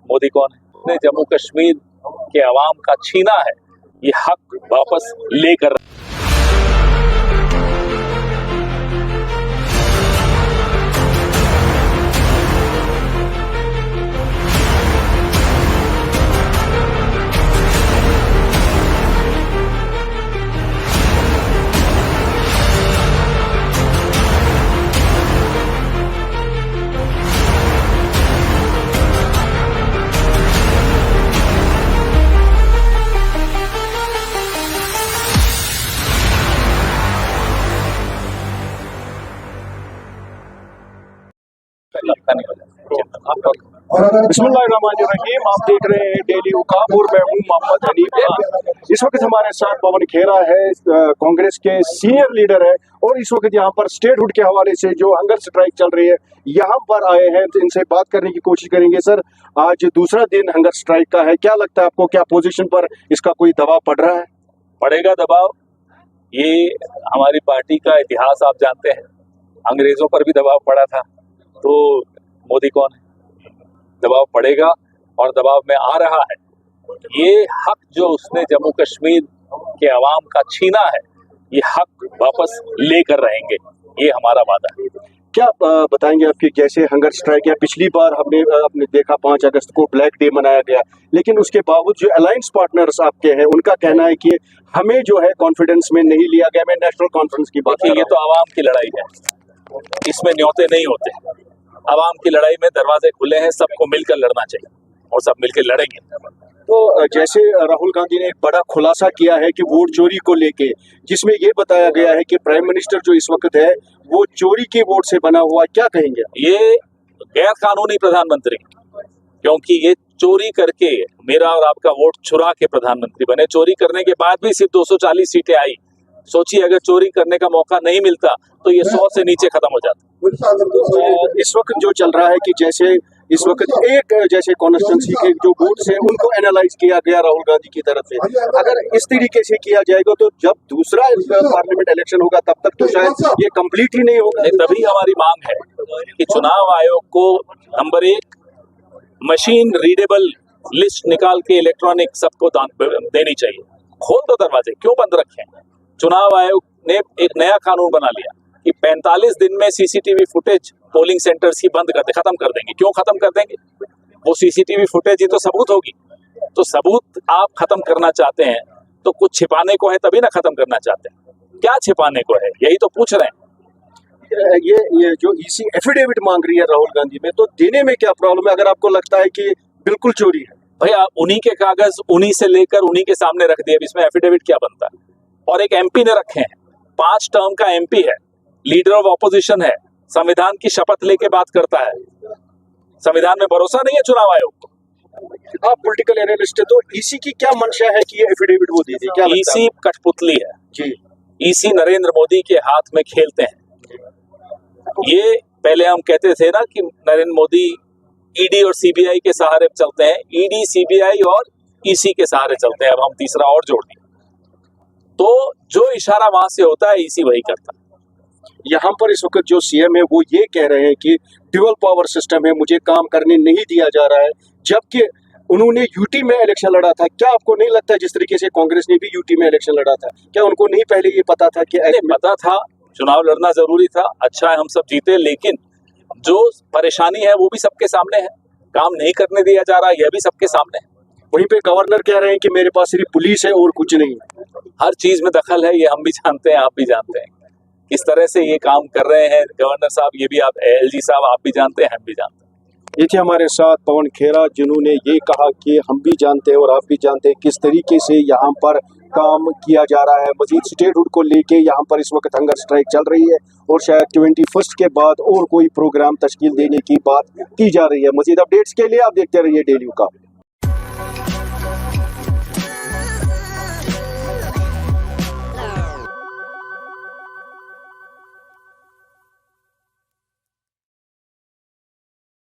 मोदी कौन है? उसने जम्मू कश्मीर के अवाम का छीना है, ये हक वापस लेकर बिस्मिल्लाहिर्रहमानिर्रहीम। आप देख रहे हैं डेली हुकाम और मैं हूं मोहम्मद हनीफ। इस वक्त हमारे साथ पवन खेरा है, कांग्रेस के सीनियर लीडर है और इस वक्त यहाँ पर स्टेटहुड के हवाले से जो हंगर स्ट्राइक चल रही है यहाँ पर आए हैं, तो इनसे बात करने की कोशिश करेंगे। सर, आज दूसरा दिन हंगर स्ट्राइक का है, क्या लगता है आपको, क्या पोजीशन पर इसका कोई दबाव पड़ रहा है? पड़ेगा दबाव। ये हमारी पार्टी का इतिहास आप जानते हैं, अंग्रेजों पर भी दबाव पड़ा था, तो मोदी कौन है? दबाव पड़ेगा और दबाव में आ रहा है। ये हक जो उसने जम्मू कश्मीर के अवाम का छीना है, ये हक वापस लेकर रहेंगे, ये हमारा वादा है। क्या बताएंगे आपके जैसे हंगर स्ट्राइक, या पिछली बार हमने देखा 5 अगस्त को ब्लैक डे मनाया गया, लेकिन उसके बावजूद जो अलायंस पार्टनर्स आपके हैं उनका कहना है कि हमें जो है कॉन्फिडेंस में नहीं लिया गया। मैं नेशनल कॉन्फ्रेंस की बात कर रहा हूं। ये तो अवाम की लड़ाई है, इसमें न्योते नहीं होते। अवाम की लड़ाई में दरवाजे खुले हैं, सबको मिलकर लड़ना चाहिए और सब मिलकर लड़ेंगे। तो जैसे राहुल गांधी ने एक बड़ा खुलासा किया है कि वोट चोरी को लेके, जिसमें ये बताया गया है कि प्राइम मिनिस्टर जो इस वक्त है वो चोरी के वोट से बना हुआ, क्या कहेंगे? ये गैर कानूनी प्रधानमंत्री, क्योंकि ये चोरी करके मेरा और आपका वोट चुरा के प्रधानमंत्री बने। चोरी करने के बाद भी सिर्फ 240 सीटें आई। सोचिए, अगर चोरी करने का मौका नहीं मिलता तो ये 100 से नीचे खत्म हो जाता। इस वक्त जो चल रहा है कि जैसे इस वक्त एक जैसे कॉन्स्टिट्यूंसी के जो वोट्स हैं उनको एनालाइज किया गया राहुल गांधी की तरफ से, अगर इस तरीके से किया जाएगा तो जब दूसरा पार्लियामेंट इलेक्शन होगा तब तक तो शायद ये कंप्लीट ही नहीं होगा। तभी हमारी मांग है कि चुनाव आयोग को नंबर 1 मशीन रीडेबल लिस्ट निकाल के इलेक्ट्रॉनिक सबको देनी चाहिए। खोल दो दरवाजे, क्यों बंद रखे? चुनाव आयोग ने एक नया कानून बना लिया कि 45 दिन में सीसीटीवी फुटेज पोलिंग सेंटर्स की बंद कर दे, खत्म कर देंगे। क्यों खत्म कर देंगे? वो सीसीटीवी फुटेज ही तो सबूत होगी। तो सबूत आप खत्म करना चाहते हैं तो कुछ छिपाने को है, तभी ना खत्म करना चाहते हैं। क्या छिपाने को है, यही तो पूछ रहे हैं। ये जो ईसी एफिडेविट मांग रही है राहुल गांधी में, तो देने में क्या प्रॉब्लम है अगर आपको लगता है कि बिल्कुल चोरी है? भैया, उन्हीं के कागज उन्हीं से लेकर उन्हीं के सामने रख दिए, इसमें एफिडेविट क्या बनता है? और एक एमपी ने रखे हैं, 5 टर्म का एमपी है, लीडर ऑफ ऑपोजिशन है, संविधान की शपथ लेके बात करता है। संविधान में भरोसा नहीं है चुनाव आयोग को। आप पॉलिटिकल एनालिस्ट है, तो ईसी की क्या मंशा है कि ये एफिडेविट वो दे दे? क्या ईसी कठपुतली है जी। ईसी नरेंद्र मोदी के हाथ में खेलते हैं। ये पहले हम कहते थे ना कि नरेंद्र मोदी ईडी और सीबीआई के सहारे चलते हैं, ईडी, सीबीआई और ईसी के सहारे चलते हैं। अब हम तीसरा और जोड़ दिए, तो जो इशारा वहां से होता है ईसी वही करता है। यहाँ पर इस वक्त जो सीएम है वो ये कह रहे हैं कि ड्यूअल पावर सिस्टम है, मुझे काम करने नहीं दिया जा रहा है, जबकि उन्होंने यूटी में इलेक्शन लड़ा था। क्या आपको नहीं लगता जिस तरीके से कांग्रेस ने भी यूटी में इलेक्शन लड़ा था, क्या उनको नहीं पहले ये पता था कि पता था चुनाव लड़ना जरूरी था? अच्छा है हम सब जीते, लेकिन जो परेशानी है वो भी सबके सामने है। काम नहीं करने दिया जा रहा, यह भी सबके सामने है। वहीं पे गवर्नर कह रहे हैं कि मेरे पास सिर्फ पुलिस है और कुछ नहीं। हर चीज में दखल है, ये हम भी जानते हैं, आप भी जानते हैं किस तरह से ये काम कर रहे हैं गवर्नर साहब, ये भी आप एलजी साहब आप भी जानते हैं, हम भी जानते हैं। ये थे हमारे साथ पवन खेरा, जिन्होंने ये कहा कि हम भी जानते हैं और आप भी जानते हैं किस तरीके से यहाँ पर काम किया जा रहा है। मजीद स्टेटहुड को लेके यहाँ पर इस वक्त हंगर स्ट्राइक चल रही है और शायद 21 के बाद और कोई प्रोग्राम तश्कील देने की बात की जा रही है। मजीद अपडेट्स के लिए आप देखते रहिए डेली का।